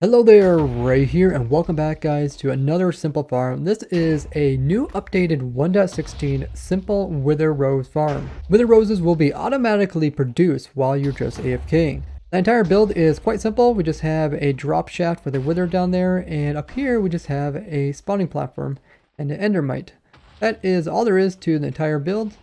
Hello there, Ray here, and welcome back guys to another simple farm. This is a new updated 1.16 simple wither rose farm. Wither roses will be automatically produced while you're just AFKing. The entire build is quite simple. We just have a drop shaft with a wither down there, and up here we just have a spawning platform and an Endermite. That is all there is to the entire build.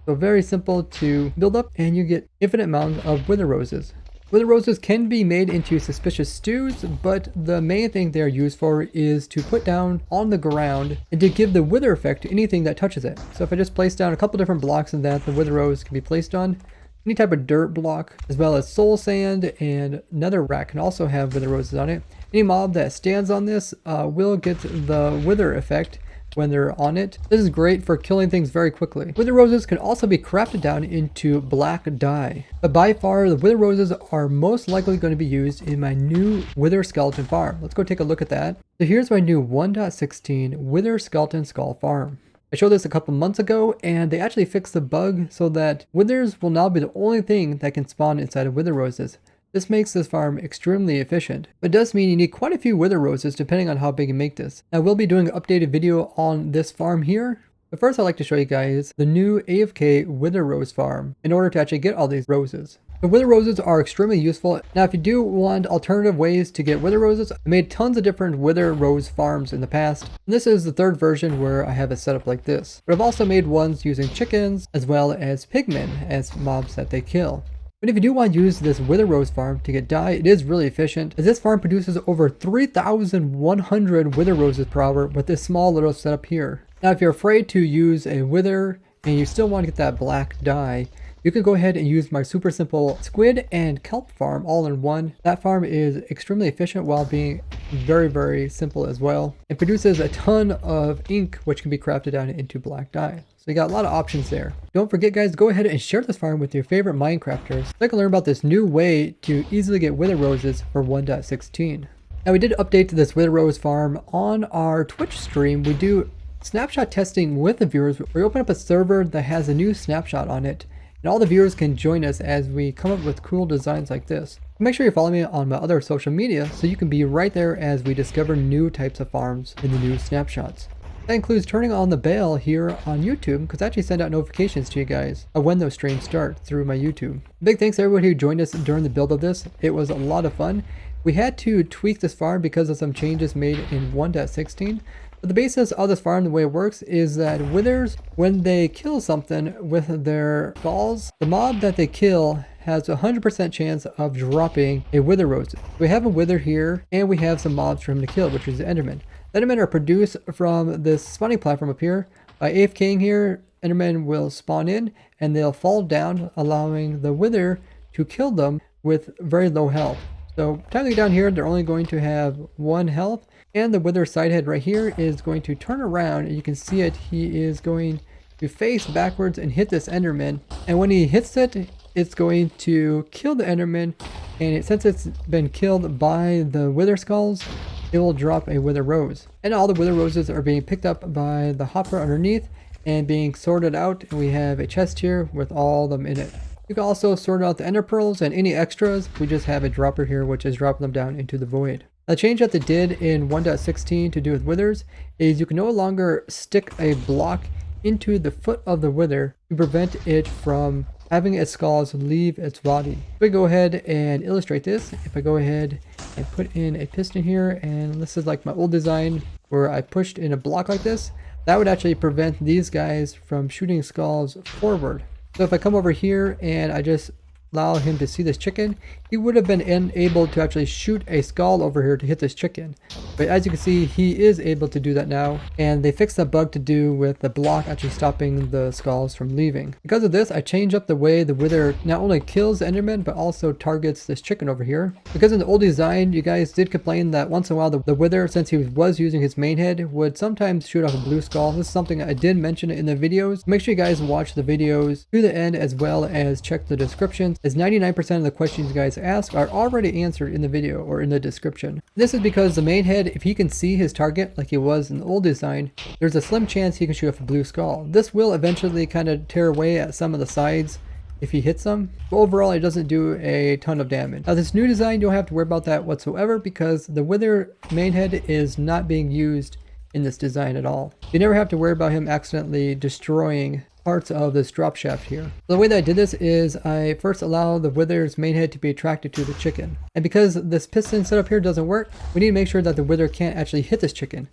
So very simple to build up, and you get infinite amount of wither roses. Wither roses can be made into suspicious stews, but the main thing they're used for is to put down on the ground and to give the wither effect to anything that touches it. So if I just place down a couple different blocks and that the wither rose can be placed on, any type of dirt block, as well as soul sand and netherrack can also have wither roses on it. Any mob that stands on this will get the wither effect when they're on it. This is great for killing things very quickly. Wither roses can also be crafted down into black dye, but by far the wither roses are most likely going to be used in my new wither skeleton farm. Let's go take a look at that. So here's my new 1.16 wither skeleton skull farm. I showed this a couple months ago, and they actually fixed the bug so that withers will now be the only thing that can spawn inside of wither roses. This makes this farm extremely efficient, but it does mean you need quite a few wither roses depending on how big you make this. I will be doing an updated video on this farm here, but first I'd like to show you guys the new AFK wither rose farm in order to actually get all these roses. The wither roses are extremely useful. Now if you do want alternative ways to get wither roses, I made tons of different wither rose farms in the past. And this is the third version where I have it set up like this. But I've also made ones using chickens as well as pigmen as mobs that they kill. But if you do want to use this wither rose farm to get dye, it is really efficient, as this farm produces over 3,100 wither roses per hour with this small little setup here. Now if you're afraid to use a wither and you still want to get that black dye, you can go ahead and use my super simple squid and kelp farm all in one. That farm is extremely efficient while being very simple as well. It produces a ton of ink which can be crafted down into black dye. So you got a lot of options there. Don't forget guys, go ahead and share this farm with your favorite Minecrafters so they can learn about this new way to easily get wither roses for 1.16. Now we did update this wither rose farm on our Twitch stream. We do snapshot testing with the viewers. We open up a server that has a new snapshot on it, and all the viewers can join us as we come up with cool designs like this. Make sure you follow me on my other social media so you can be right there as we discover new types of farms in the new snapshots. That includes turning on the bell here on YouTube, because I actually send out notifications to you guys of when those streams start through my YouTube. Big thanks to everybody who joined us during the build of this. It was a lot of fun. We had to tweak this farm because of some changes made in 1.16. But the basis of this farm, the way it works, is that withers, when they kill something with their skulls, the mob that they kill has a 100% chance of dropping a wither rose. We have a wither here, and we have some mobs for him to kill, which is the Enderman. The Endermen are produced from this spawning platform up here. By AFKing here, Endermen will spawn in, and they'll fall down, allowing the wither to kill them with very low health. So technically down here, they're only going to have 1 health. And the wither side head right here is going to turn around, and you can see it. He is going to face backwards and hit this Enderman. And when he hits it, it's going to kill the Enderman. And since it's been killed by the wither skulls, it will drop a wither rose. And all the wither roses are being picked up by the hopper underneath and being sorted out. And we have a chest here with all of them in it. You can also sort out the ender pearls and any extras. We just have a dropper here which is dropping them down into the void. A change that they did in 1.16 to do with withers is you can no longer stick a block into the foot of the wither to prevent it from having its skulls leave its body. If we go ahead and illustrate this, if I go ahead and put in a piston here, and this is like my old design where I pushed in a block like this, that would actually prevent these guys from shooting skulls forward. So if I come over here and I just allow him to see this chicken, he would have been unable to actually shoot a skull over here to hit this chicken. But as you can see, he is able to do that now, and they fixed that bug to do with the block actually stopping the skulls from leaving. Because of this, I changed up the way the wither not only kills the Enderman but also targets this chicken over here. Because in the old design, you guys did complain that once in a while the wither, since he was using his main head, would sometimes shoot off a blue skull. This is something I did mention in the videos. Make sure you guys watch the videos to the end as well as check the descriptions, as 99% of the questions you guys ask are already answered in the video or in the description. This is because the main head, if he can see his target like he was in the old design, there's a slim chance he can shoot off a blue skull. This will eventually kind of tear away at some of the sides if he hits them. But overall, it doesn't do a ton of damage. Now this new design, you don't have to worry about that whatsoever because the Wither main head is not being used in this design at all. You never have to worry about him accidentally destroying parts of this drop shaft here. So the way that I did this is I first allow the Wither's main head to be attracted to the chicken. And because this piston setup here doesn't work, we need to make sure that the Wither can't actually hit this chicken.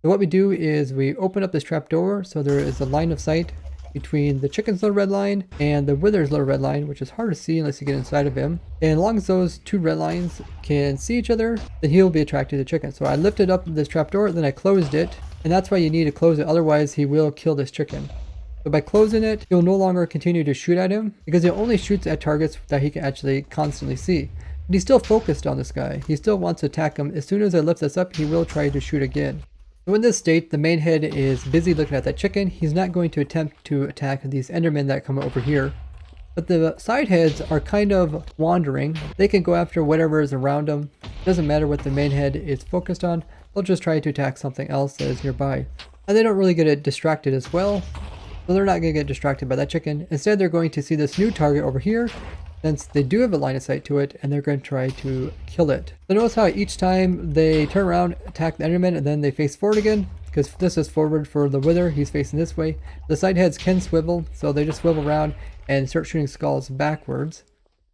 So what we do is we open up this trapdoor so there is a line of sight between the chicken's little red line and the Wither's little red line, which is hard to see unless you get inside of him. And as long as those two red lines can see each other, then he'll be attracted to the chicken. So I lifted up this trapdoor, then I closed it, and that's why you need to close it, otherwise he will kill this chicken. So by closing it, he'll no longer continue to shoot at him because he only shoots at targets that he can actually constantly see. But he's still focused on this guy. He still wants to attack him. As soon as I lift this up, he will try to shoot again. So in this state, the main head is busy looking at that chicken. He's not going to attempt to attack these Endermen that come over here. But the side heads are kind of wandering. They can go after whatever is around them. It doesn't matter what the main head is focused on. They'll just try to attack something else that is nearby. And they don't really get distracted as well. So they're not going to get distracted by that chicken. Instead, they're going to see this new target over here, since they do have a line of sight to it, and they're going to try to kill it. So notice how each time they turn around, attack the Enderman, and then they face forward again, because this is forward for the Wither. He's facing this way. The side heads can swivel, so they just swivel around and start shooting skulls backwards.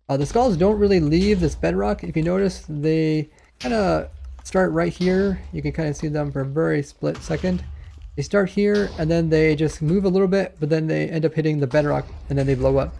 The skulls don't really leave this bedrock. If you notice, they kind of start right here. You can kind of see them for a very split second. They start here and then they just move a little bit, but then they end up hitting the bedrock and then they blow up.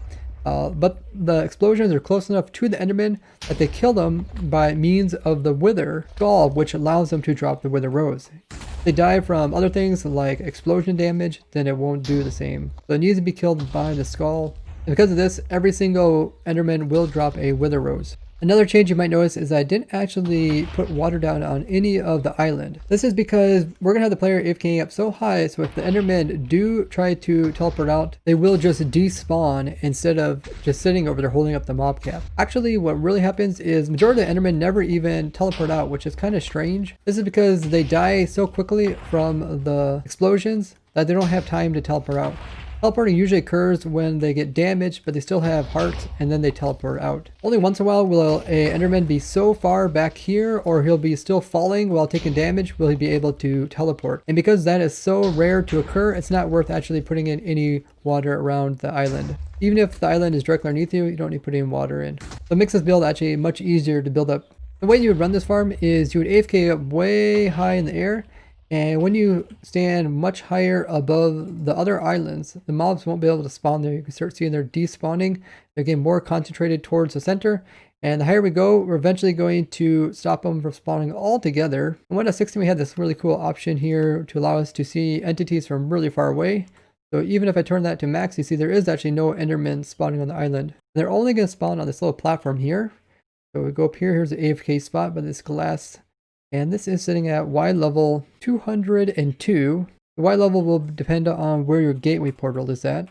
But the explosions are close enough to the Enderman that they kill them by means of the Wither skull, which allows them to drop the Wither Rose. If they die from other things like explosion damage, then it won't do the same. So it needs to be killed by the skull. And because of this, every single Enderman will drop a Wither Rose. Another change you might notice is I didn't actually put water down on any of the island. This is because we're going to have the player AFKing up so high, so if the Endermen do try to teleport out, they will just despawn instead of just sitting over there holding up the mob cap. Actually, what really happens is majority of the Endermen never even teleport out, which is kind of strange. This is because they die so quickly from the explosions that they don't have time to teleport out. Teleporting usually occurs when they get damaged, but they still have hearts, and then they teleport out. Only once in a while will a Enderman be so far back here, or he'll be still falling while taking damage, will he be able to teleport. And because that is so rare to occur, it's not worth actually putting in any water around the island. Even if the island is directly underneath you, you don't need to put any water in. So it makes this build actually much easier to build up. The way you would run this farm is you would AFK up way high in the air, and when you stand much higher above the other islands, the mobs won't be able to spawn there. You can start seeing they're despawning. They're getting more concentrated towards the center. And the higher we go, we're eventually going to stop them from spawning altogether. In 1.16, we had this really cool option here to allow us to see entities from really far away. So even if I turn that to max, you see there is actually no Endermen spawning on the island. They're only going to spawn on this little platform here. So we go up here, here's the AFK spot by this glass. And this is sitting at Y level 202. The Y level will depend on where your gateway portal is at.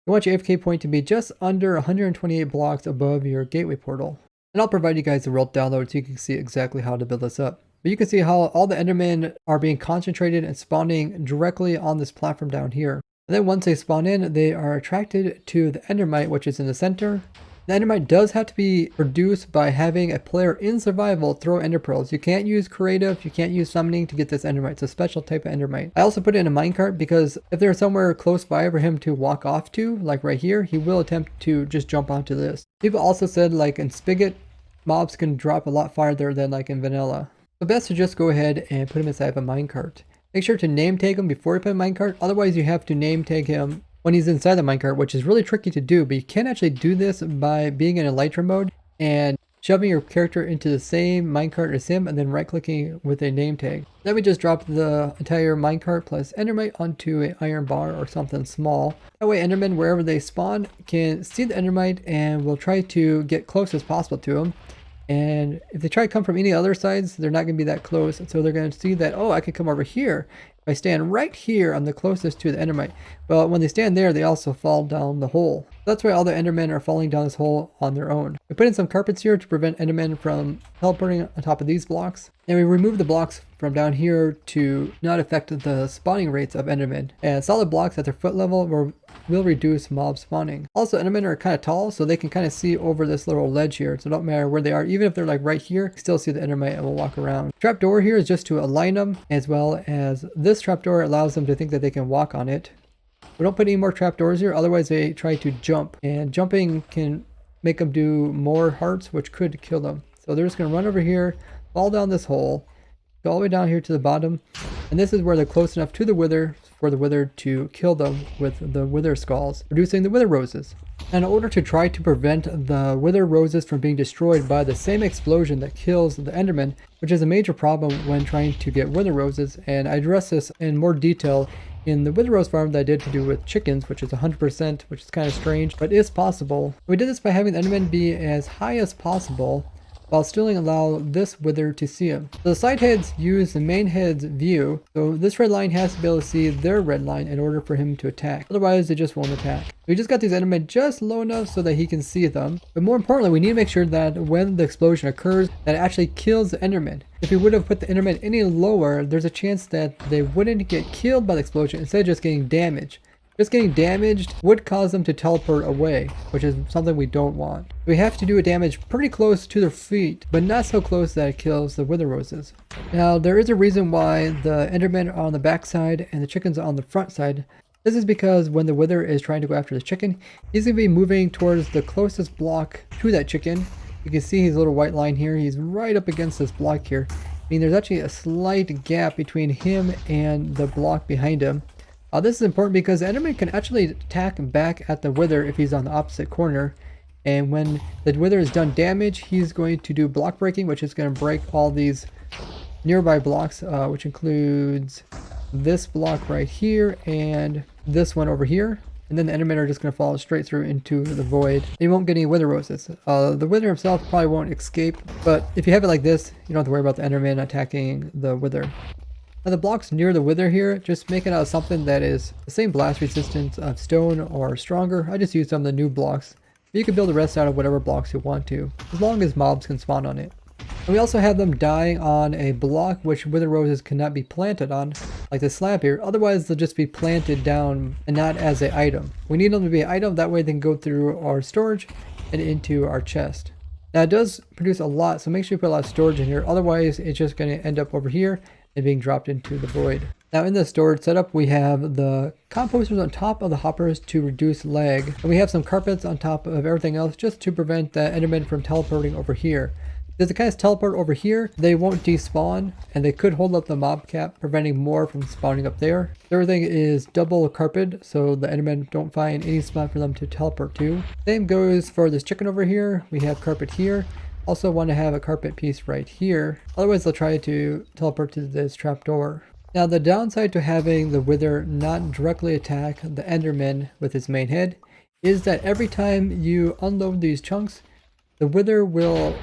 You want your AFK point to be just under 128 blocks above your gateway portal. And I'll provide you guys the world download so you can see exactly how to build this up. But you can see how all the Endermen are being concentrated and spawning directly on this platform down here. And then once they spawn in, they are attracted to the Endermite, which is in the center. The Endermite does have to be produced by having a player in survival throw ender pearls. You can't use creative, you can't use summoning to get this Endermite. It's a special type of Endermite. I also put it in a minecart because if there's somewhere close by for him to walk off to, like right here, he will attempt to just jump onto this. People also said like in Spigot, mobs can drop a lot farther than like in vanilla. So best to just go ahead and put him inside of a minecart. Make sure to name tag him before you put him in minecart, otherwise you have to name tag him when he's inside the minecart, which is really tricky to do, but you can actually do this by being in Elytra mode and shoving your character into the same minecart as him and then right clicking with a name tag. Then we just drop the entire minecart plus Endermite onto an iron bar or something small. That way Endermen, wherever they spawn, can see the Endermite and will try to get close as possible to him. And if they try to come from any other sides, they're not going to be that close. So they're going to see that, oh, I can come over here I stand right here on the closest to the Endermite. Well, when they stand there, they also fall down the hole. That's why all the Endermen are falling down this hole on their own. We put in some carpets here to prevent Endermen from teleporting on top of these blocks. And we remove the blocks from down here to not affect the spawning rates of Endermen. And solid blocks at their foot level will reduce mob spawning. Also, Endermen are kind of tall, so they can kind of see over this little ledge here. So it don't matter where they are. Even if they're like right here, still see the Endermite and will walk around. Trapdoor here is just to align them, as well as this trapdoor allows them to think that they can walk on it. We don't put any more trapdoors here, otherwise they try to jump. And jumping can make them do more hearts, which could kill them. So they're just going to run over here, fall down this hole, go all the way down here to the bottom. And this is where they're close enough to the wither for the wither to kill them with the wither skulls, producing the wither roses. And in order to try to prevent the wither roses from being destroyed by the same explosion that kills the Enderman, which is a major problem when trying to get wither roses, and I address this in more detail in the wither rose farm that I did to do with chickens, which is 100%, which is kind of strange, but is possible. We did this by having the Enderman be as high as possible, while still allow this wither to see him. So the side heads use the main head's view, so this red line has to be able to see their red line in order for him to attack. Otherwise, they just won't attack. We just got these Endermen just low enough so that he can see them. But more importantly, we need to make sure that when the explosion occurs, that it actually kills the Enderman. If we would have put the Enderman any lower, there's a chance that they wouldn't get killed by the explosion, instead of just getting damaged. Just getting damaged would cause them to teleport away, which is something we don't want. We have to do a damage pretty close to their feet, but not so close that it kills the wither roses. Now, there is a reason why the Endermen are on the back side and the chickens are on the front side. This is because when the wither is trying to go after the chicken, he's going to be moving towards the closest block to that chicken. You can see his little white line here. He's right up against this block here. I mean, there's actually a slight gap between him and the block behind him. This is important because the Enderman can actually attack back at the wither if he's on the opposite corner. And when the wither is done damage, he's going to do block breaking, which is going to break all these nearby blocks, which includes this block right here and this one over here. And then the Endermen are just going to fall straight through into the void. You won't get any wither roses. The wither himself probably won't escape, but if you have it like this, you don't have to worry about the Enderman attacking the wither. Now the blocks near the wither here, just make it out of something that is the same blast resistance of stone or stronger. I just used some of the new blocks. But you can build the rest out of whatever blocks you want to, as long as mobs can spawn on it. And we also have them dying on a block which wither roses cannot be planted on, like the slab here. Otherwise they'll just be planted down and not as an item. We need them to be an item, that way they can go through our storage and into our chest. Now it does produce a lot, so make sure you put a lot of storage in here, otherwise it's just going to end up over here and being dropped into the void. Now in the storage setup, we have the composters on top of the hoppers to reduce lag, and we have some carpets on top of everything else just to prevent the Endermen from teleporting over here. If the guys teleport over here, they won't despawn, and they could hold up the mob cap, preventing more from spawning up there. Everything is double carpeted, so the Endermen don't find any spot for them to teleport to. Same goes for this chicken over here. We have carpet here. Also want to have a carpet piece right here, otherwise they'll try to teleport to this trapdoor. Now the downside to having the wither not directly attack the Enderman with his main head is that every time you unload these chunks, the wither will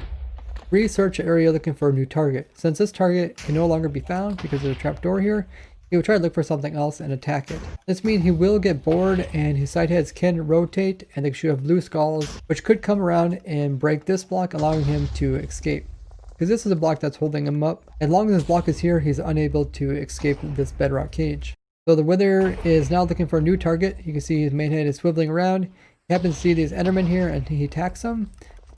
research the area looking for a new target. Since this target can no longer be found because of the trapdoor here, he will try to look for something else and attack it. This means he will get bored and his side heads can rotate and they should have blue skulls, which could come around and break this block, allowing him to escape. Because this is a block that's holding him up. As long as this block is here, he's unable to escape this bedrock cage. So the wither is now looking for a new target. You can see his main head is swiveling around. He happens to see these Endermen here and he attacks them.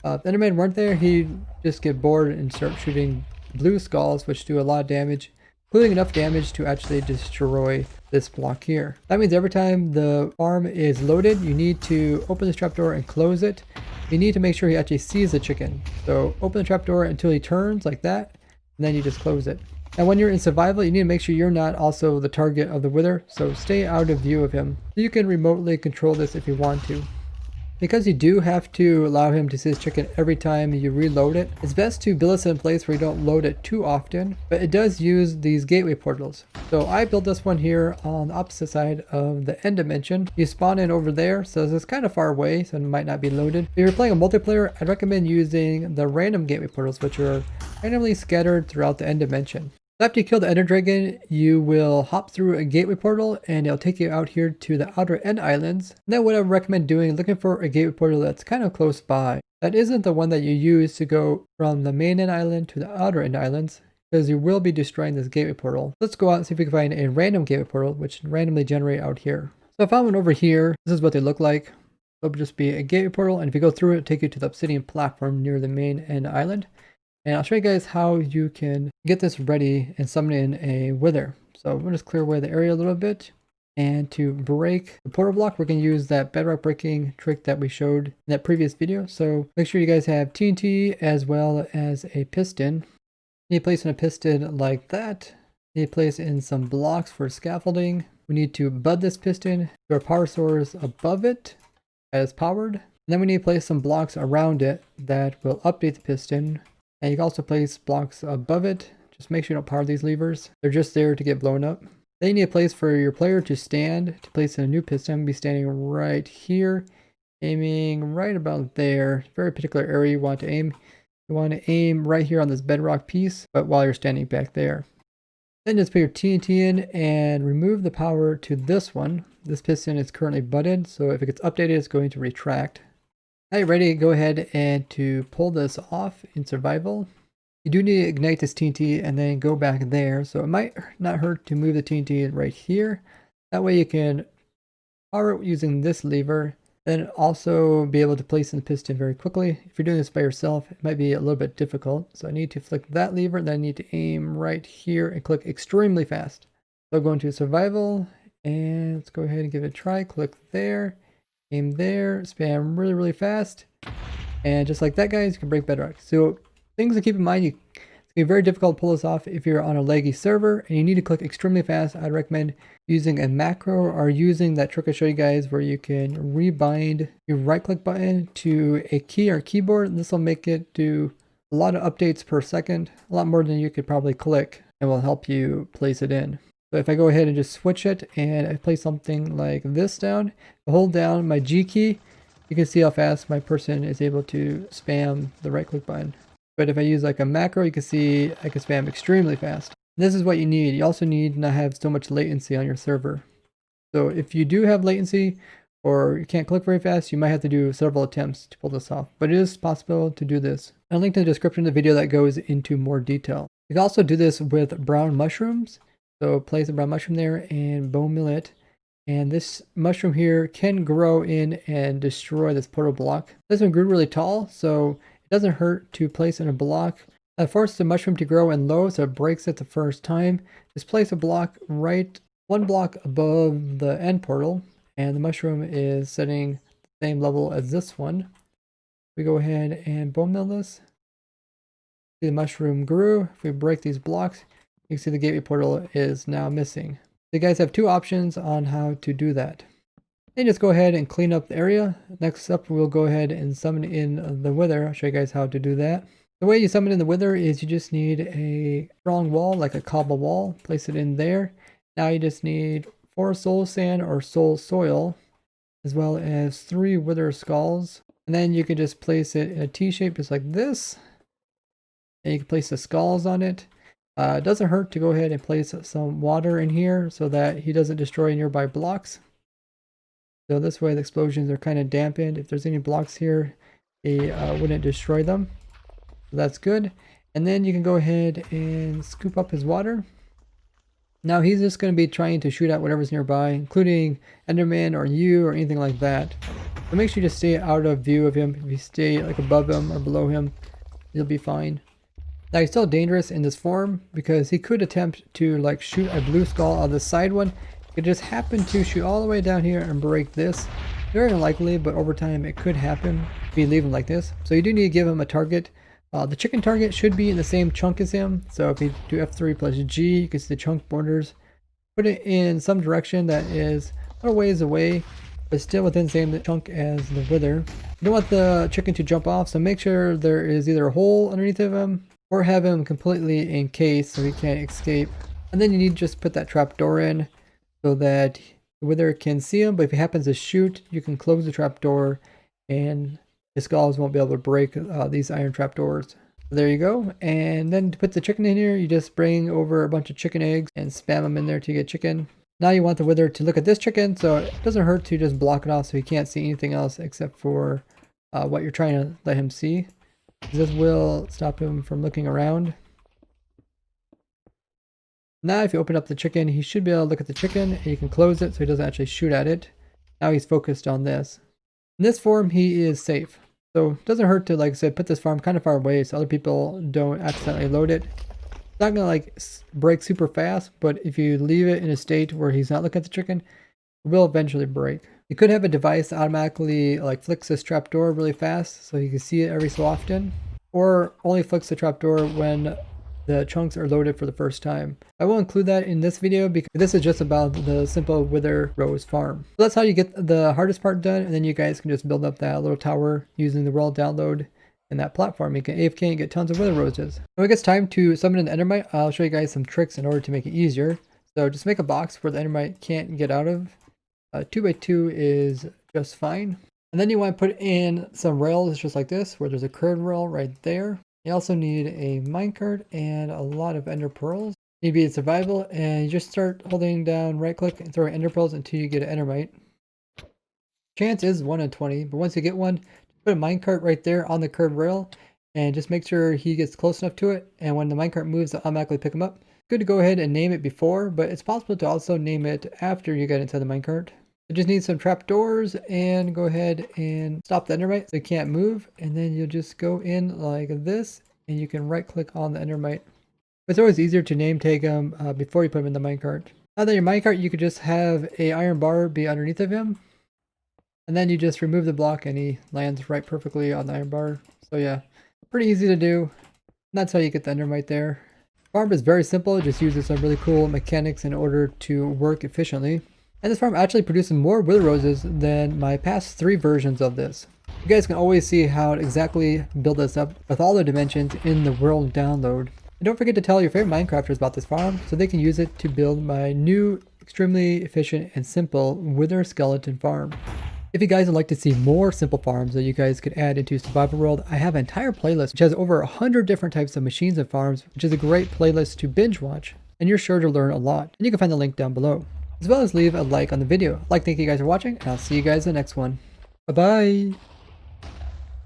If the Endermen weren't there, he'd just get bored and start shooting blue skulls, which do a lot of damage, including enough damage to actually destroy this block here. That means every time the farm is loaded, you need to open this trapdoor and close it. You need to make sure he actually sees the chicken. So open the trapdoor until he turns like that, and then you just close it. And when you're in survival, you need to make sure you're not also the target of the wither, so stay out of view of him. You can remotely control this if you want to. Because you do have to allow him to see his chicken every time you reload it, it's best to build this in a place where you don't load it too often, but it does use these gateway portals. So I built this one here on the opposite side of the end dimension. You spawn in over there, so it's kind of far away, so it might not be loaded. If you're playing a multiplayer, I'd recommend using the random gateway portals, which are randomly scattered throughout the end dimension. After you kill the Ender Dragon, you will hop through a gateway portal and it'll take you out here to the outer end islands. And then what I would recommend doing, looking for a gateway portal that's kind of close by. That isn't the one that you use to go from the main end island to the outer end islands, because you will be destroying this gateway portal. Let's go out and see if we can find a random gateway portal, which randomly generate out here. So I found one over here. This is what they look like. It'll just be a gateway portal, and if you go through it, it'll take you to the obsidian platform near the main end island. And I'll show you guys how you can get this ready and summon in a wither. So we'll just clear away the area a little bit. And to break the portal block, we're going to use that bedrock breaking trick that we showed in that previous video. So make sure you guys have TNT as well as a piston. You need to place in a piston like that. You need to place in some blocks for scaffolding. We need to bud this piston to our power source above it as powered. And then we need to place some blocks around it that will update the piston. And you can also place blocks above it. Just make sure you don't power these levers. They're just there to get blown up. Then you need a place for your player to stand to place in a new piston. I'm going to be standing right here, aiming right about there. Very particular area you want to aim. You want to aim right here on this bedrock piece, but while you're standing back there. Then just put your TNT in and remove the power to this one. This piston is currently budded, so if it gets updated, it's going to retract. Now you're ready to go ahead and to pull this off in survival. You do need to ignite this TNT and then go back there. So it might not hurt to move the TNT right here. That way you can power it using this lever and also be able to place in the piston very quickly. If you're doing this by yourself, it might be a little bit difficult. So I need to flick that lever, then I need to aim right here and click extremely fast. So go into survival and let's go ahead and give it a try. Click there. Aim there, spam really, really fast. And just like that, guys, you can break bedrock. So things to keep in mind, it's going to be very difficult to pull this off if you're on a laggy server and you need to click extremely fast. I'd recommend using a macro or using that trick I showed you guys where you can rebind your right click button to a key or keyboard. This will make it do a lot of updates per second, a lot more than you could probably click, and will help you place it in. So if I go ahead and just switch it and I place something like this down, hold down my G key, you can see how fast my person is able to spam the right click button. But if I use like a macro, you can see I can spam extremely fast. This is what you need. You also need not have so much latency on your server. So if you do have latency or you can't click very fast, you might have to do several attempts to pull this off. But it is possible to do this. I'll link to the description of the video that goes into more detail. You can also do this with brown mushrooms. So place a brown mushroom there and bone meal it. And this mushroom here can grow in and destroy this portal block. This one grew really tall, so it doesn't hurt to place in a block. Force the mushroom to grow in low so it breaks it the first time. Just place a block one block above the end portal. And the mushroom is setting the same level as this one. We go ahead and bone meal this. See the mushroom grew. If we break these blocks, you can see the gateway portal is now missing. You guys have two options on how to do that. And just go ahead and clean up the area. Next up, we'll go ahead and summon in the wither. I'll show you guys how to do that. The way you summon in the wither is you just need a strong wall, like a cobble wall. Place it in there. Now you just need 4 soul sand or soul soil, as well as 3 wither skulls. And then you can just place it in a T shape just like this. And you can place the skulls on it. It doesn't hurt to go ahead and place some water in here so that he doesn't destroy nearby blocks. So this way the explosions are kind of dampened. If there's any blocks here, he wouldn't destroy them. So that's good. And then you can go ahead and scoop up his water. Now he's just going to be trying to shoot at whatever's nearby, including Enderman or you or anything like that. So make sure you just stay out of view of him. If you stay like above him or below him, you'll be fine. Now he's still dangerous in this form because he could attempt to like shoot a blue skull on the side one. He could just happen to shoot all the way down here and break this. Very unlikely, but over time it could happen if you leave him like this. So you do need to give him a target. The chicken target should be in the same chunk as him. So if you do F3 plus G, you can see the chunk borders. Put it in some direction that is a little ways away, but still within the same chunk as the wither. You don't want the chicken to jump off, so make sure there is either a hole underneath of him or have him completely encased so he can't escape. And then you need to just put that trap door in so that the wither can see him, but if he happens to shoot, you can close the trap door and his skulls won't be able to break these iron trap doors. There you go. And then to put the chicken in here, you just bring over a bunch of chicken eggs and spam them in there to get chicken. Now you want the wither to look at this chicken, so it doesn't hurt to just block it off so he can't see anything else except for what you're trying to let him see. This will stop him from looking around. Now if you open up the chicken, he should be able to look at the chicken, and you can close it so he doesn't actually shoot at it. Now he's focused on this. In this form, he is safe. So it doesn't hurt to, like I said, put this farm kind of far away so other people don't accidentally load it. It's not gonna like break super fast, but if you leave it in a state where he's not looking at the chicken, it will eventually break. You could have a device that automatically like flicks this trapdoor really fast so you can see it every so often, or only flicks the trapdoor when the chunks are loaded for the first time. I will include that in this video because this is just about the simple wither rose farm. So that's how you get the hardest part done, and then you guys can just build up that little tower using the world download and that platform. You can AFK and get tons of wither roses. When it gets time to summon an Endermite, I'll show you guys some tricks in order to make it easier. So just make a box where the Endermite can't get out of. 2x2 is just fine. And then you want to put in some rails just like this, where there's a curved rail right there. You also need a minecart and a lot of ender pearls. You need to be in survival, and you just start holding down right click and throwing ender pearls until you get an endermite. Chance is 1 in 20, but once you get one, put a minecart right there on the curved rail and just make sure he gets close enough to it, and when the minecart moves, it'll automatically pick him up. Good to go ahead and name it before, but it's possible to also name it after you get into the minecart. You just need some trapdoors and go ahead and stop the endermite so you can't move, and then you'll just go in like this and you can right click on the endermite. It's always easier to name tag him before you put him in the minecart. Now that your minecart, you could just have a iron bar be underneath of him, and then you just remove the block and he lands right perfectly on the iron bar. So yeah, pretty easy to do. And that's how you get the endermite there. Farm is very simple, it just uses some really cool mechanics in order to work efficiently. And this farm actually produces more wither roses than my past 3 versions of this. You guys can always see how to exactly build this up with all the dimensions in the world download. And don't forget to tell your favorite Minecrafters about this farm so they can use it to build my new, extremely efficient and simple wither skeleton farm. If you guys would like to see more simple farms that you guys could add into Survival World, I have an entire playlist which has over 100 different types of machines and farms, which is a great playlist to binge watch, and you're sure to learn a lot. And you can find the link down below, as well as leave a like on the video. Thank you guys for watching, and I'll see you guys in the next one. Bye bye!